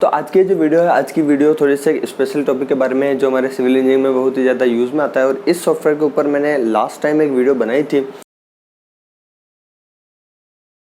तो आज की जो वीडियो है, आज की वीडियो थोड़ी सी स्पेशल टॉपिक के बारे में है जो हमारे सिविल इंजीनियरिंग में बहुत ही ज़्यादा यूज़ में आता है। और इस सॉफ्टवेयर के ऊपर मैंने लास्ट टाइम एक वीडियो बनाई थी।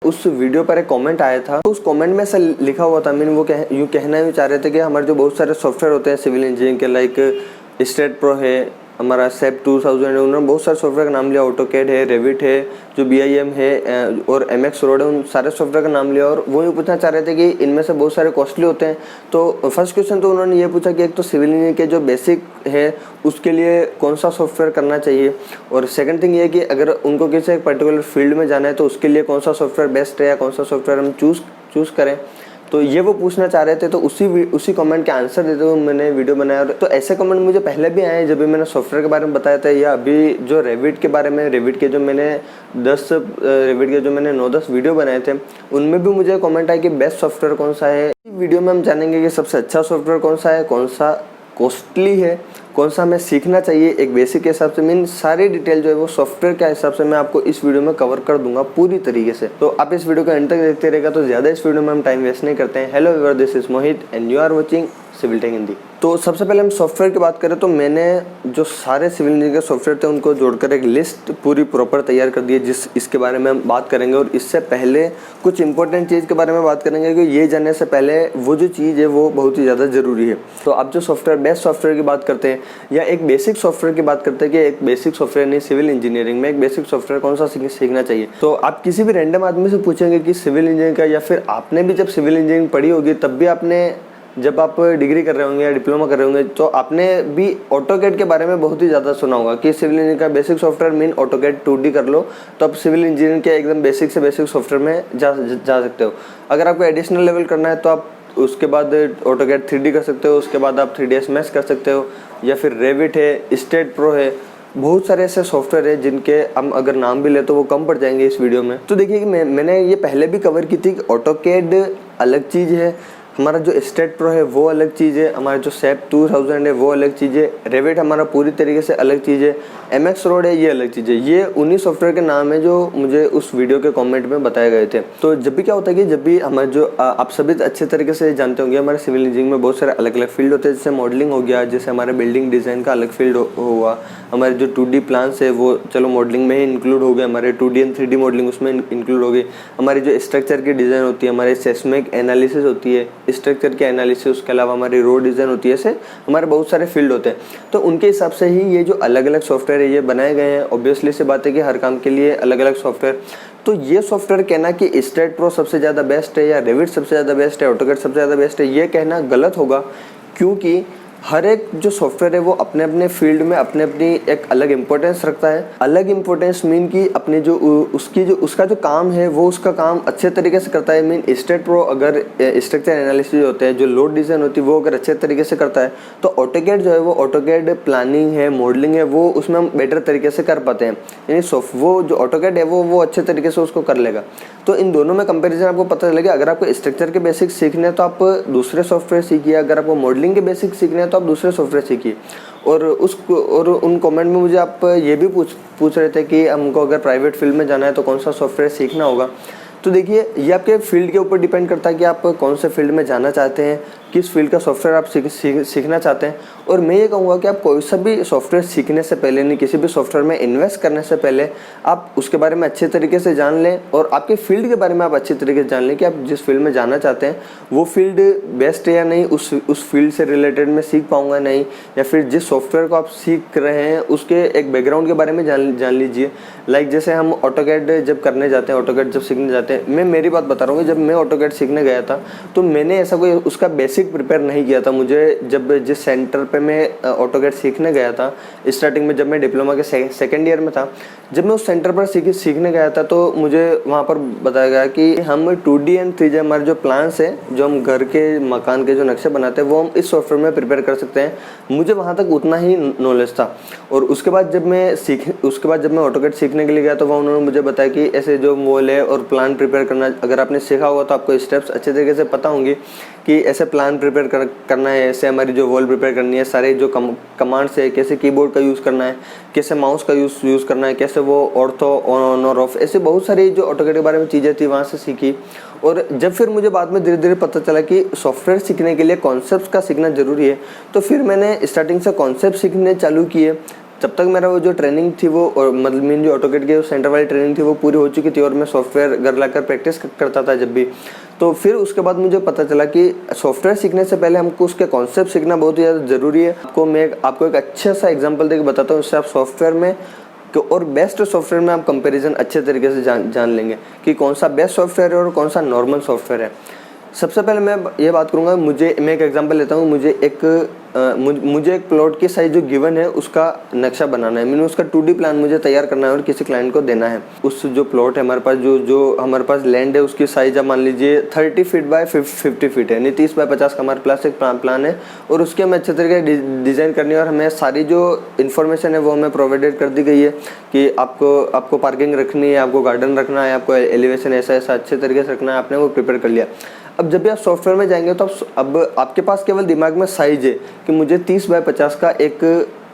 उस वीडियो पर एक कमेंट आया था, तो उस कमेंट में ऐसा लिखा हुआ था, वो यूँ कहना चाह रहे थे कि हमारे जो बहुत सारे सॉफ्टवेयर होते हैं सिविल इंजीनियरिंग के, लाइक स्टेट प्रो है, हमारा सेप 2000 है, उन्होंने बहुत सारे सॉफ्टवेयर का नाम लिया। ऑटोकैड है, रेविट है, जो BIM है और MX रोड है, उन सारे सॉफ्टवेयर का नाम लिया। और वो ये पूछना चाह रहे थे कि इनमें से बहुत सारे कॉस्टली होते हैं। तो फर्स्ट क्वेश्चन तो उन्होंने ये पूछा कि एक तो सिविल इंजीनियरिंग के जो बेसिक है उसके लिए कौन सा सॉफ्टवेयर करना चाहिए, और सेकंड थिंग ये कि अगर उनको किसी एक पर्टिकुलर फील्ड में जाना है तो उसके लिए कौन सा सॉफ्टवेयर बेस्ट है या कौन सा सॉफ्टवेयर हम चूज़ करें। तो ये वो पूछना चाह रहे थे। तो उसी कमेंट के आंसर देते हुए मैंने वीडियो बनाया। तो ऐसे कमेंट मुझे पहले भी आए जब भी मैंने सॉफ्टवेयर के बारे में बताया था, या अभी जो रेविट के बारे में, रेविट के जो मैंने 9-10 वीडियो बनाए थे, उनमें भी मुझे कमेंट आया कि बेस्ट सॉफ्टवेयर कौन सा है। वीडियो में हम जानेंगे कि सबसे अच्छा सॉफ्टवेयर कौन सा है, कौन सा कॉस्टली है, कौन सा हमें सीखना चाहिए एक बेसिक के हिसाब से। मीन सारी डिटेल जो है वो सॉफ्टवेयर के हिसाब से मैं आपको इस वीडियो में कवर कर दूंगा पूरी तरीके से। तो आप इस वीडियो को एंड तक देखते रहेगा। तो ज़्यादा इस वीडियो में हम टाइम वेस्ट नहीं करते हैं। Hello everyone, this is Mohit and you are watching Civil Tech Hindi. तो सबसे पहले हम सॉफ्टवेयर की बात करें तो मैंने जो सारे सिविल इंजीनियरिंग के सॉफ्टवेयर थे उनको जोड़कर एक लिस्ट पूरी प्रॉपर तैयार कर दी है, इसके बारे में हम बात करेंगे। और इससे पहले कुछ इंपॉर्टेंट चीज़ के बारे में बात करेंगे कि ये जानने से पहले वो जो चीज़ है वो बहुत ही ज़्यादा ज़रूरी है। तो आप जो सॉफ्टवेयर, बेस्ट सॉफ्टवेयर की बात करते हैं या एक बेसिक सॉफ्टवेयर की बात करते हैं कि एक बेसिक सॉफ्टवेयर नहीं, सिविल इंजीनियरिंग में एक बेसिक सॉफ्टवेयर कौन सा सीखना चाहिए। तो आप किसी भी रैंडम आदमी से पूछेंगे कि सिविल इंजीनियरिंग का, या फिर आपने भी जब सिविल इंजीनियरिंग पढ़ी होगी तब भी आपने, जब आप डिग्री कर रहे होंगे या डिप्लोमा कर रहे होंगे, तो आपने भी ऑटोकैड के बारे में बहुत ही ज़्यादा सुना होगा कि सिविल इंजीनियरिंग का basic software mean AutoCAD 2D कर लो तो आप सिविल इंजीनियरिंग के एकदम बेसिक से बेसिक सॉफ्टवेयर में जा सकते हो। अगर आपको एडिशनल लेवल करना है तो आप उसके बाद ऑटोकैड 3D कर सकते हो, उसके बाद आप 3ds मैश कर सकते हो, या फिर रेविट है, स्टेट प्रो है। बहुत सारे ऐसे सॉफ्टवेयर है जिनके हम अगर नाम भी ले तो वो कम पड़ जाएंगे इस वीडियो में। तो देखिए कि मैंने ये पहले भी कवर की थी कि ऑटोकैड अलग चीज़ है, हमारा जो स्टेट प्रो है वो अलग चीज़ है, हमारा जो सेप 2000 है वो अलग चीज़ है, रेविट हमारा पूरी तरीके से अलग चीज़ है, MX रोड है ये अलग चीज़ है। ये उन्हीं सॉफ्टवेयर के नाम है जो मुझे उस वीडियो के कमेंट में बताए गए थे। तो जब भी क्या होता है कि जब भी हमारे जो आप सभी अच्छे तरीके से जानते होंगे, हमारे सिविल इंजीनियरिंग में बहुत सारे अलग अलग फील्ड होते हैं। जैसे मॉडलिंग हो गया, जैसे हमारे बिल्डिंग डिज़ाइन का अलग फील्ड हुआ, हमारे जो 2D प्लान्स है वो चलो मॉडलिंग में ही इंक्लूड हो गए, हमारे 2D एंड 3D मॉडलिंग उसमें इंक्लूड हो गई। हमारी जो स्ट्रक्चर की डिज़ाइन होती है, हमारे सेस्मिक एनालिसिस होती है, स्ट्रक्चर की एनालिसिस, उसके अलावा हमारी रोड डिज़ाइन होती है। ऐसे हमारे बहुत सारे फील्ड होते हैं। तो उनके हिसाब से ही ये जो अलग अलग सॉफ्टवेयर है ये बनाए गए हैं। ऑब्वियसली सी बात है कि हर काम के लिए अलग अलग सॉफ्टवेयर। तो ये सॉफ्टवेयर कहना कि स्टेट प्रो सबसे ज़्यादा बेस्ट है या रेविट सबसे ज़्यादा बेस्ट है, ऑटोकैड सबसे ज़्यादा बेस्ट है, ये कहना गलत होगा। क्योंकि हर एक जो सॉफ्टवेयर है वो अपने अपने फील्ड में अपने अपनी एक अलग इंपॉर्टेंस रखता है। अलग इंपॉर्टेंस मीन कि अपने जो उसका जो काम है वो उसका काम अच्छे तरीके से करता है। मीन स्टेट प्रो अगर स्ट्रक्चर एनालिसिस होते हैं, जो लोड डिज़ाइन होती है वो अगर अच्छे तरीके से करता है, तो ऑटोकैड जो है वो ऑटोकैड प्लानिंग है, मॉडलिंग है, वो उसमें हम बेटर तरीके से कर पाते हैं। यानी वो जो ऑटोकैड है वो अच्छे तरीके से उसको कर लेगा। तो इन दोनों में कंपेरिजन आपको पता चलेगा। अगर आपको स्ट्रक्चर के बेसिक सीखने हैं तो आप दूसरे सॉफ्टवेयर सीखिए, अगर आपको मॉडलिंग के बेसिक सीखने हैं तो आप दूसरे सॉफ्टवेयर सीखिए। और उन कमेंट में मुझे आप ये भी पूछ रहे थे कि हमको अगर प्राइवेट फील्ड में जाना है तो कौन सा सॉफ्टवेयर सीखना होगा। तो देखिए, ये आपके फील्ड के ऊपर डिपेंड करता है कि आप कौन से फील्ड में जाना चाहते हैं, किस फील्ड का सॉफ्टवेयर आप सीखना चाहते हैं। और मैं ये कहूँगा कि आप कोई सा भी सॉफ्टवेयर सीखने से पहले, नहीं किसी भी सॉफ्टवेयर में इन्वेस्ट करने से पहले आप उसके बारे में अच्छे तरीके से जान लें, और आपके फील्ड के बारे में आप अच्छे तरीके से जान लें कि आप जिस फील्ड में जाना चाहते हैं वो फील्ड बेस्ट है या नहीं, उस फील्ड से रिलेटेड मैं सीख पाऊँगा नहीं, या फिर जिस सॉफ्टवेयर को आप सीख रहे हैं उसके एक बैकग्राउंड के बारे में जान लीजिए। लाइक जैसे हम ऑटोकैड जब करने जाते हैं, ऑटोकैड जब सीखने जाते हैं, मैं मेरी बात बता रहा हूँ कि जब मैं ऑटोकैड सीखने गया था तो मैंने ऐसा कोई उसका बेसिक प्रिपेयर नहीं किया था। मुझे जब जिस सेंटर पे मैं ऑटोकैड सीखने गया था, स्टार्टिंग में जब मैं डिप्लोमा के सेकेंड ईयर में था, जब मैं उस सेंटर पर सीखने गया था तो मुझे वहाँ पर बताया गया कि हम 2D एंड 3D हमारे जो प्लान्स है, जो हम घर के मकान के जो नक्शे बनाते हैं, वो हम इस सॉफ्टवेयर में प्रिपेयर कर सकते हैं। मुझे वहाँ तक उतना ही नॉलेज था। और उसके बाद जब मैं ऑटोकैड सीखने के लिए गया तो वहाँ उन्होंने मुझे बताया कि ऐसे जो वॉल है और प्लान प्रिपेयर करना, अगर आपने सीखा होगा तो आपको स्टेप्स अच्छे तरीके से पता होंगे कि ऐसे प्लान प्लान प्रिपेयर करना है, ऐसे हमारी जो वॉल प्रिपेयर करनी है, सारे जो कमांड्स है, कैसे कीबोर्ड का यूज़ करना है, कैसे माउस का यूज़ करना है, कैसे वो ऑर्थो ऑन और ऑफ, ऐसे बहुत सारी जो ऑटोकैड के बारे में चीज़ें थी वहाँ से सीखी। और जब फिर मुझे बाद में धीरे धीरे पता चला कि सॉफ्टवेयर सीखने के लिए कॉन्सेप्ट्स का सीखना ज़रूरी है, तो फिर मैंने स्टार्टिंग से कॉन्सेप्ट सीखने चालू किए। जब तक मेरा वो जो ट्रेनिंग थी वो, और मतलब मेन जो ऑटोकैड की सेंटर वाली ट्रेनिंग थी वो पूरी हो चुकी थी और मैं सॉफ्टवेयर घर लाकर प्रैक्टिस करता था जब भी, तो फिर उसके बाद मुझे पता चला कि सॉफ्टवेयर सीखने से पहले हमको उसके कॉन्सेप्ट सीखना बहुत ही ज़्यादा ज़रूरी है। आपको एक अच्छा सा एग्जांपल देकर बताता हूँ, इससे आप सॉफ्टवेयर में और बेस्ट सॉफ्टवेयर में आप कंपैरिजन अच्छे तरीके से जान लेंगे कि कौन सा बेस्ट सॉफ्टवेयर है और कौन सा नॉर्मल सॉफ्टवेयर है। सबसे पहले मैं ये बात करूँगा, मैं एक एग्जांपल लेता हूँ। मुझे एक प्लॉट की साइज जो गिवन है उसका नक्शा बनाना है, मैंने उसका 2D प्लान मुझे तैयार करना है और किसी क्लाइंट को देना है। उस जो प्लॉट है हमारे पास, जो हमारे पास लैंड है, उसकी साइज आप मान लीजिए 30 फीट बाय 50 फीट है, यानी 30 बाय 50 का हमारे पास एक प्लान है और उसके हमें अच्छे तरीके से डिज़ाइन करनी है और हमें सारी जो इन्फॉर्मेशन है वो हमें प्रोवाइडेड कर दी गई है कि आपको पार्किंग रखनी है, आपको गार्डन रखना है, आपको एलिवेशन ऐसा अच्छे तरीके से रखना है, आपने वो प्रिपेयर कर लिया। अब जब भी आप सॉफ्टवेयर में जाएंगे तो अब आपके पास केवल दिमाग में साइज है कि मुझे 30 बाय 50 का एक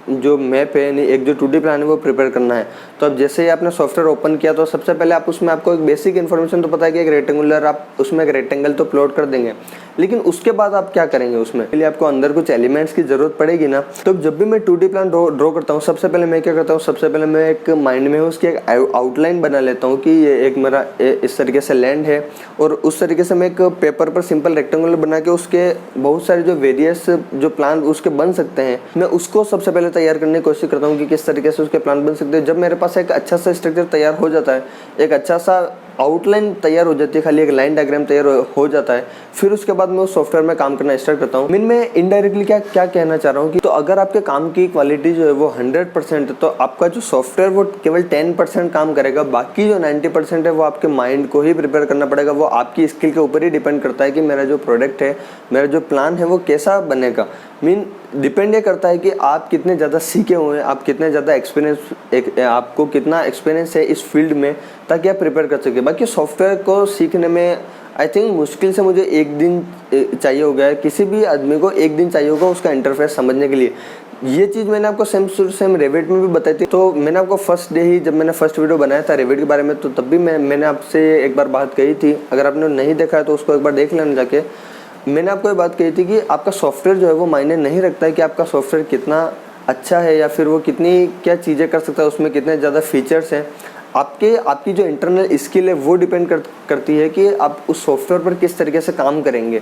जो मैप है, यानी एक जो 2D प्लान है वो प्रिपेयर करना है। तो अब जैसे ही आपने सॉफ्टवेयर ओपन किया तो सबसे पहले आपको एक बेसिक इन्फॉर्मेशन तो पता है कि एक रेक्टेंगुलर, आप उसमें एक रेक्टेंगल तो प्लॉट कर देंगे, लेकिन उसके बाद आप क्या करेंगे, उसमें के लिए आपको अंदर कुछ एलिमेंट्स की जरूरत पड़ेगी ना। तो जब भी मैं 2D प्लान ड्रॉ करता हूँ, सबसे पहले मैं क्या करता हूँ, सबसे पहले मैं एक माइंड में उसकी एक आउटलाइन बना लेता हूँ कि ये एक मेरा इस तरीके से लैंड है, और उस तरीके से मैं एक पेपर पर सिंपल रेक्टेंगुलर बना के उसके बहुत सारे जो वेरियस जो प्लान उसके बन सकते हैं, मैं उसको सबसे पहले तैयार करने की कोशिश करता हूँ कि किस तरीके से उसके प्लान बन सकते हैं। जब मेरे पास एक अच्छा सा स्ट्रक्चर तैयार हो जाता है, एक अच्छा सा आउटलाइन तैयार हो जाती है, खाली एक लाइन डायग्राम तैयार हो जाता है, फिर उसके बाद मैं उस सॉफ्टवेयर में काम करना स्टार्ट करता हूँ। मैं इनडायरेक्टली क्या कहना चाह रहा हूँ कि तो अगर आपके काम की क्वालिटी जो है वो 100% है, तो आपका जो सॉफ्टवेयर वो केवल 10% काम करेगा, बाकी जो 90% है वो आपके माइंड को ही प्रिपेयर करना पड़ेगा। वो आपकी स्किल के ऊपर ही डिपेंड करता है कि मेरा जो प्रोडक्ट है, मेरा जो प्लान है वो कैसा बनेगा। डिपेंड ये करता है कि आप कितने ज़्यादा सीखे हुए हैं, आप कितने ज़्यादा आपको कितना एक्सपीरियंस है इस फील्ड में, ताकि आप प्रिपेयर कर सकें। बाकी सॉफ्टवेयर को सीखने में आई थिंक मुश्किल से मुझे 1 दिन चाहिए हो गया है, किसी भी आदमी को 1 दिन चाहिए होगा उसका इंटरफेस समझने के लिए। ये चीज़ मैंने आपको सेम रेविट में भी बताई थी। तो मैंने आपको फर्स्ट डे ही, जब मैंने फर्स्ट वीडियो बनाया था रेविट के बारे में, तो तब भी मैंने आपसे एक बार बात कही थी। अगर आपने नहीं देखा है तो उसको एक बार देख लेना जाके। मैंने आपको ये बात कही थी कि आपका सॉफ्टवेयर जो है वो मायने नहीं रखता है कि आपका सॉफ्टवेयर कितना अच्छा है या फिर वो क्या चीज़ें कर सकता है, उसमें कितने ज़्यादा फीचर्स हैं। आपकी जो इंटरनल स्किल है वो डिपेंड करती है कि आप उस सॉफ्टवेयर पर किस तरीके से काम करेंगे।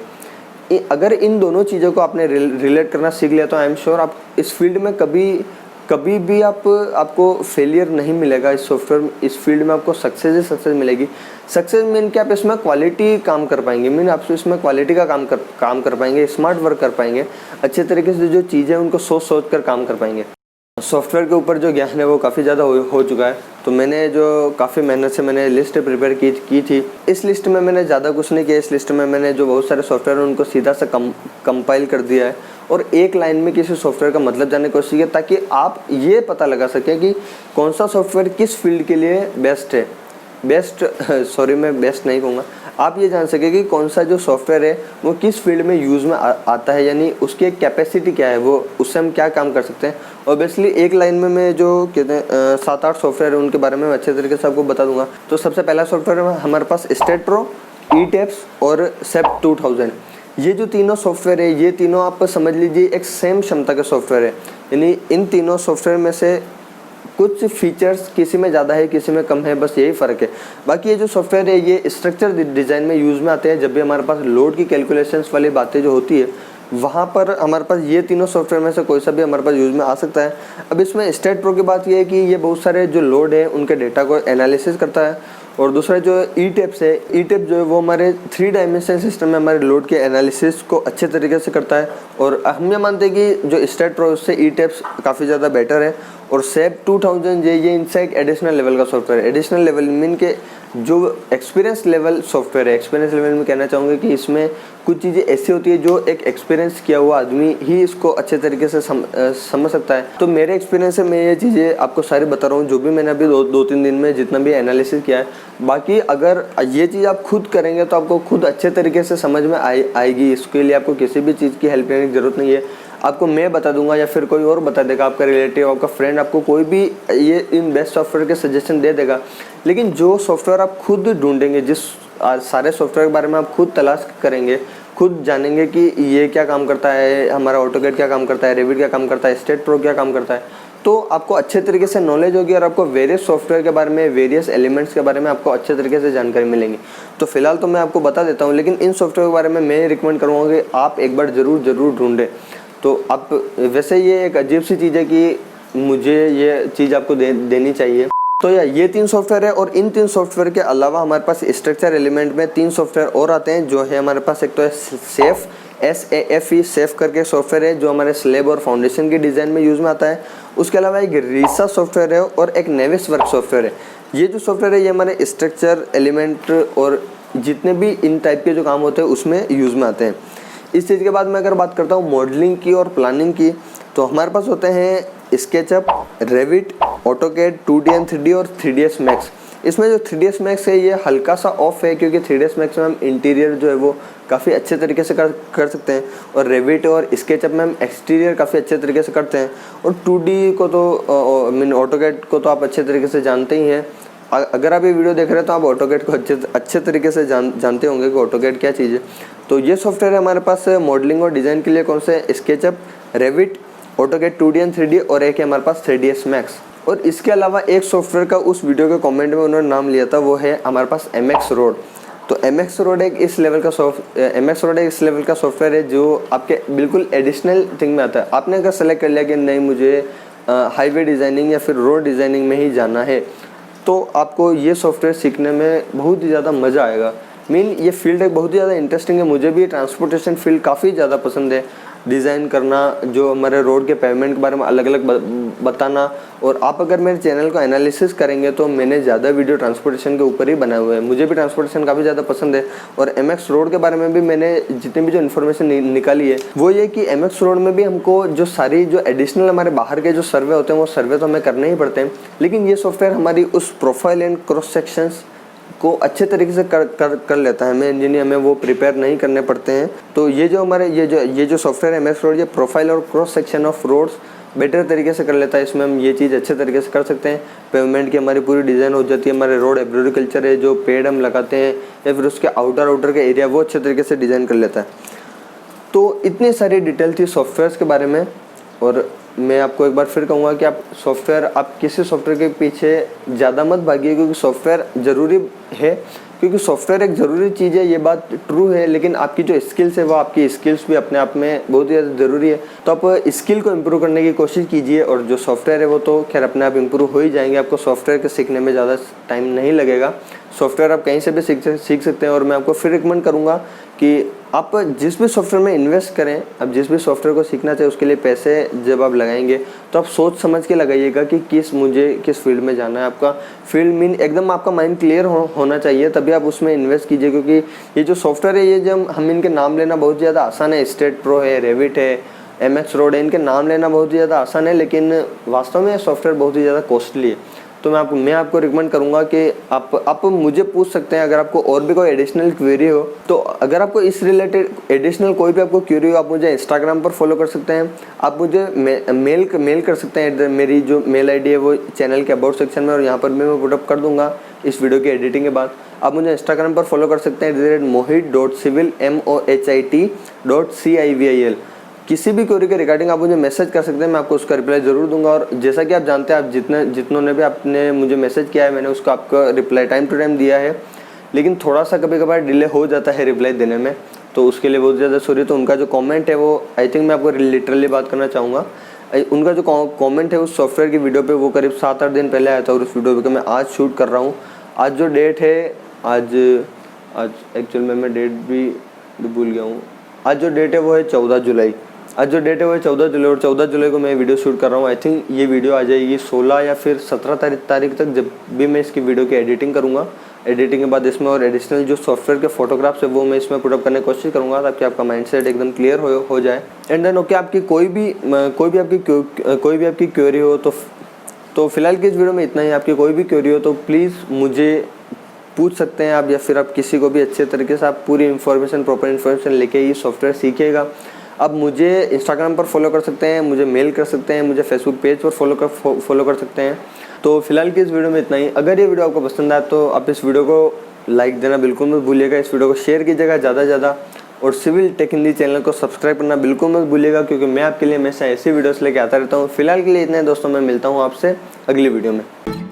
अगर इन दोनों चीज़ों को आपने रिलेट करना सीख लिया तो आई एम श्योर आप इस फील्ड में कभी भी आपको फेलियर नहीं मिलेगा। इस फील्ड में आपको सक्सेस मिलेगी। सक्सेस मीन कि आप इसमें क्वालिटी काम कर पाएंगे, आप इसमें क्वालिटी का काम कर पाएंगे, स्मार्ट वर्क कर पाएंगे, अच्छे तरीके से जो चीज़ें उनको सोच कर काम कर पाएंगे। सॉफ्टवेयर के ऊपर जो ज्ञान है वो काफ़ी ज़्यादा हो चुका है। तो मैंने जो काफ़ी मेहनत से मैंने लिस्ट प्रिपेयर की थी। इस लिस्ट में मैंने ज़्यादा कुछ नहीं किया। इस लिस्ट में मैंने जो बहुत सारे सॉफ्टवेयर हैं उनको सीधा सा कंपाइल कर दिया है और एक लाइन में किसी सॉफ्टवेयर का मतलब जानने की कोशिश की, ताकि आप ये पता लगा सकें कि कौन सा सॉफ्टवेयर किस फील्ड के लिए बेस्ट है। मैं बेस्ट नहीं कहूँगा, आप ये जान सके कि कौन सा जो सॉफ्टवेयर है वो किस फील्ड में यूज़ में आता है, यानी उसकी एक कैपेसिटी क्या है, वो उससे हम क्या काम कर सकते हैं। ऑब्वियसली एक लाइन में मैं जो कहते हैं 7-8 सॉफ्टवेयर है उनके बारे में अच्छे तरीके से आपको बता दूंगा। तो सबसे पहला सॉफ्टवेयर है हमारे पास स्टेटप्रो, ईटेप्स और सेप 2000। ये जो तीनों सॉफ्टवेयर है, ये तीनों आप समझ लीजिए एक सेम क्षमता के सॉफ्टवेयर है, यानी इन तीनों सॉफ्टवेयर में से कुछ फीचर्स किसी में ज़्यादा है, किसी में कम है, बस यही फ़र्क है। बाकी ये जो सॉफ्टवेयर है ये स्ट्रक्चर डिज़ाइन में यूज़ में आते हैं। जब भी हमारे पास लोड की कैलकुलेशंस वाली बातें जो होती है वहाँ पर हमारे पास ये तीनों सॉफ्टवेयर में से कोई सा भी हमारे पास यूज़ में आ सकता है। अब इसमें स्टेटप्रो की बात ये है कि ये बहुत सारे जो लोड है उनके डेटा को एनालिसिस करता है, और दूसरा जो ईटेप्स है, ईटेप जो है वो हमारे 3 डायमेंशन सिस्टम में हमारे लोड के एनालिसिस को अच्छे तरीके से करता है। और हम ये मानते हैं कि जो स्टेटप्रो उससे ईटेप्स काफ़ी ज़्यादा बेटर है। और सेप 2000 ये इनसे एक एडिशनल लेवल का सॉफ्टवेयर है। एडिशनल लेवल मीन के जो एक्सपीरियंस लेवल सॉफ्टवेयर है, एक्सपीरियंस लेवल में कहना चाहूँगा कि इसमें कुछ चीज़ें ऐसी होती है जो एक एक्सपीरियंस किया हुआ आदमी ही इसको अच्छे तरीके से समझ सकता है। तो मेरे एक्सपीरियंस से मैं ये चीज़ें आपको सारी बता रहा हूँ, जो भी मैंने अभी दो तीन दिन में जितना भी एनालिसिस किया है। बाकी अगर ये चीज़ आप खुद करेंगे तो आपको खुद अच्छे तरीके से समझ में आएगी। इसके लिए आपको किसी भी चीज़ की हेल्प लेने की ज़रूरत नहीं है। आपको मैं बता दूंगा या फिर कोई और बता देगा, आपका रिलेटिव, आपका फ्रेंड, आपको कोई भी ये इन बेस्ट सॉफ्टवेयर के सजेशन दे देगा। लेकिन जो सॉफ्टवेयर आप खुद ढूंढेंगे, जिस सारे सॉफ्टवेयर के बारे में आप खुद तलाश करेंगे, खुद जानेंगे कि ये क्या काम करता है, हमारा ऑटोकैड क्या काम करता है, रेविट क्या काम करता है, स्टेट प्रो क्या काम करता है, तो आपको अच्छे तरीके से नॉलेज होगी और आपको वेरियस सॉफ्टवेयर के बारे में, वेरियस एलिमेंट्स के बारे में आपको अच्छे तरीके से जानकारी मिलेंगी। तो फिलहाल तो मैं आपको बता देता हूँ, लेकिन इन सॉफ्टवेयर के बारे में मैं रिकमेंड करूँगा कि आप एक बार ज़रूर ढूंढें। तो आप वैसे ये एक अजीब सी चीज़ है कि मुझे ये चीज़ आपको देनी चाहिए। तो ये 3 सॉफ्टवेयर है और इन 3 सॉफ्टवेयर के अलावा हमारे पास स्ट्रक्चर एलिमेंट में 3 सॉफ्टवेयर और आते हैं, जो है हमारे पास एक तो है सेफ, SAFE सेफ करके सॉफ्टवेयर है जो हमारे स्लेब और फाउंडेशन की डिज़ाइन में यूज़ में आता है। उसके अलावा एक रीसा सॉफ्टवेयर है और एक नेविसवर्क्स सॉफ्टवेयर है। ये जो सॉफ्टवेयर है ये हमारे स्ट्रक्चर एलिमेंट और जितने भी इन टाइप के जो काम होते हैं उसमें यूज़ में आते हैं। इस चीज़ के बाद मैं अगर बात करता हूँ मॉडलिंग की और प्लानिंग की, तो हमारे पास होते हैं SketchUp, Revit, AutoCAD, 2D and 3D और 3ds मैक्स। इसमें जो 3ds मैक्स है ये हल्का सा ऑफ है, क्योंकि 3ds मैक्स में हम इंटीरियर जो है वो काफ़ी अच्छे तरीके से कर सकते हैं, और रेविट और स्केचअप में हम एक्सटीरियर काफ़ी अच्छे तरीके से करते हैं। और 2D को तो ऑटोकैड को तो आप अच्छे तरीके से जानते ही हैं। अगर आप ये वीडियो देख रहे हैं तो आप ऑटोकैड को अच्छे तरीके से जानते होंगे कि ऑटोकैड क्या चीज़ है। तो ये सॉफ्टवेयर है हमारे पास मॉडलिंग और डिज़ाइन के लिए कौन से, SketchUp, Revit, AutoCAD 2D and 3D और एक है हमारे पास 3ds मैक्स। और इसके अलावा एक सॉफ्टवेयर का उस वीडियो के कमेंट में उन्होंने नाम लिया था, वो है हमारे पास MX रोड। तो MX रोड एक इस लेवल का सॉफ्टवेयर है जो आपके बिल्कुल एडिशनल थिंग में आता है। आपने अगर सेलेक्ट कर लिया कि नहीं मुझे हाईवे डिज़ाइनिंग या फिर रोड डिज़ाइनिंग में ही जाना है, तो आपको ये सॉफ्टवेयर सीखने में बहुत ही ज़्यादा मज़ा आएगा। ये फील्ड एक बहुत ही ज़्यादा इंटरेस्टिंग है। मुझे भी ट्रांसपोर्टेशन फील्ड काफ़ी ज़्यादा पसंद है। डिज़ाइन करना, जो हमारे रोड के पेवमेंट के बारे में अलग अलग बताना। और आप अगर मेरे चैनल को एनालिसिस करेंगे तो मैंने ज़्यादा वीडियो ट्रांसपोर्टेशन के ऊपर ही बनाए हुए हैं। मुझे भी ट्रांसपोर्टेशन काफ़ी ज़्यादा पसंद है। और MX रोड के बारे में भी मैंने जितनी भी जो इन्फॉर्मेशन निकाली है वो ये कि MX रोड में भी हमको जो सारी जो एडिशनल हमारे बाहर के जो सर्वे होते हैं वो सर्वे तो हमें करने ही पड़ते हैं, लेकिन ये सॉफ्टवेयर हमारी उस प्रोफाइल एंड क्रॉस सेक्शंस को अच्छे तरीके से कर लेता है। हमें इंजीनियर हमें वो प्रिपेयर नहीं करने पड़ते हैं। तो ये जो हमारे ये जो सॉफ्टवेयर है MX रोड, ये प्रोफाइल और cross section of roads better तरीके से कर लेता है। इसमें हम ये चीज़ अच्छे तरीके से कर सकते हैं। पेवमेंट की हमारी पूरी डिज़ाइन हो जाती है। हमारे रोड एग्रीकल्चर है, जो पेड़ हम लगाते हैं या फिर उसके आउटर के एरिया, वो अच्छे तरीके से डिज़ाइन कर लेता है। तो इतनी सारी डिटेल थी सॉफ्टवेयर्स के बारे में। और मैं आपको एक बार फिर कहूँगा कि आप किसी सॉफ्टवेयर के पीछे ज़्यादा मत भागिए, क्योंकि सॉफ्टवेयर ज़रूरी है, क्योंकि सॉफ्टवेयर एक ज़रूरी चीज़ है, ये बात ट्रू है। लेकिन आपकी जो स्किल्स है वो आपकी स्किल्स भी अपने आप में बहुत ही ज़्यादा ज़रूरी है। तो आप स्किल को इम्प्रूव करने की कोशिश कीजिए। और जो सॉफ्टवेयर है वो तो खैर अपने आप इम्प्रूव हो ही जाएंगे। आपको सॉफ्टवेयर के सीखने में ज़्यादा टाइम नहीं लगेगा। सॉफ्टवेयर आप कहीं से भी सीख सकते हैं। और मैं आपको फिर रिकमेंड करूँगा कि आप जिस भी सॉफ्टवेयर में इन्वेस्ट करें, अब जिस भी सॉफ्टवेयर को सीखना चाहिए उसके लिए पैसे जब आप लगाएंगे तो आप सोच समझ के लगाइएगा कि मुझे किस फील्ड में जाना है। आपका फील्ड एकदम आपका माइंड क्लियर होना चाहिए, तभी आप उसमें इन्वेस्ट कीजिए। क्योंकि ये जो सॉफ्टवेयर है, ये जब हम इनके नाम लेना बहुत ज़्यादा आसान है, स्टेट प्रो है, रेविट है, MX रोड है, इनके नाम लेना बहुत ही ज़्यादा आसान है, लेकिन वास्तव में सॉफ्टवेयर बहुत ही ज़्यादा कॉस्टली है। तो मैं आपको रिकमेंड करूंगा कि आप मुझे पूछ सकते हैं अगर आपको और भी कोई एडिशनल क्वेरी हो। तो अगर आपको इस रिलेटेड एडिशनल कोई भी आपको क्वेरी हो, आप मुझे इंस्टाग्राम पर फॉलो कर सकते हैं। आप मुझे मेल कर सकते हैं। मेरी जो मेल आईडी है वो चैनल के अबाउट सेक्शन में, और यहाँ पर मैं पुटअप कर दूंगा इस वीडियो की एडिटिंग के बाद। आप मुझे इंस्टाग्राम पर फॉलो कर सकते हैं mohit.civil mohit.civil। किसी भी क्वेरी के रिगार्डिंग आप मुझे मैसेज कर सकते हैं, मैं आपको उसका रिप्लाई ज़रूर दूंगा। और जैसा कि आप जानते हैं, आप जितनों ने भी आपने मुझे मैसेज किया है, मैंने उसको आपका रिप्लाई टाइम टू टाइम दिया है, लेकिन थोड़ा सा कभी कभार डिले हो जाता है रिप्लाई देने में, तो उसके लिए बहुत ज़्यादा सॉरी। तो उनका जो कमेंट है वो आई थिंक मैं आपको लिटरली बात करना चाहूँगा, उनका जो कमेंट है उस सॉफ्टवेयर की वीडियो पे वो करीब 7-8 दिन पहले आया था, और उस वीडियो पे मैं आज शूट कर रहा हूँ। आज जो डेट है, आज एक्चुअल में मैं डेट भी भूल गया हूँ। आज जो डेट है वो है 14 जुलाई। आज जो डेट है वो है 14 जुलाई, और 14 जुलाई को मैं वीडियो शूट कर रहा हूँ। आई थिंक ये वीडियो आ जाएगी 16 या फिर 17 तारीख तक, जब भी मैं इसकी वीडियो की एडिटिंग करूँगा एडिटिंग के बाद इसमें और एडिशनल जो सॉफ्टवेयर के फोटोग्राफ्स है वो मैं इसमें पुट अप करने की कोशिश करूँगा ताकि आपका माइंडसेट एकदम क्लियर हो जाए। एंड देन ओके, आपकी कोई भी आपकी क्वेरी हो तो फिलहाल की इस वीडियो में इतना ही। आपकी कोई भी क्वेरी हो तो प्लीज़ मुझे पूछ सकते हैं आप, या फिर आप किसी को भी अच्छे तरीके से आप पूरी इन्फॉर्मेशन, प्रॉपर इन्फॉर्मेशन लेके ही सॉफ्टवेयर सीखिएगा। आप मुझे इंस्टाग्राम पर फॉलो कर सकते हैं, मुझे मेल कर सकते हैं, मुझे फेसबुक पेज पर फॉलो कर सकते हैं। तो फिलहाल की इस वीडियो में इतना ही। अगर ये वीडियो आपको पसंद आया तो आप इस वीडियो को लाइक देना बिल्कुल मत भूलिएगा, इस वीडियो को शेयर कीजिएगा ज़्यादा से ज़्यादा, और सिविल टेक हिंदी चैनल को सब्सक्राइब करना बिल्कुल मत भूलिएगा, क्योंकि मैं आपके लिए हमेशा ऐसी वीडियोस लेके आता रहता हूँ। फिलहाल के लिए इतना है दोस्तों, मैं मिलता हूँ आपसे अगली वीडियो में।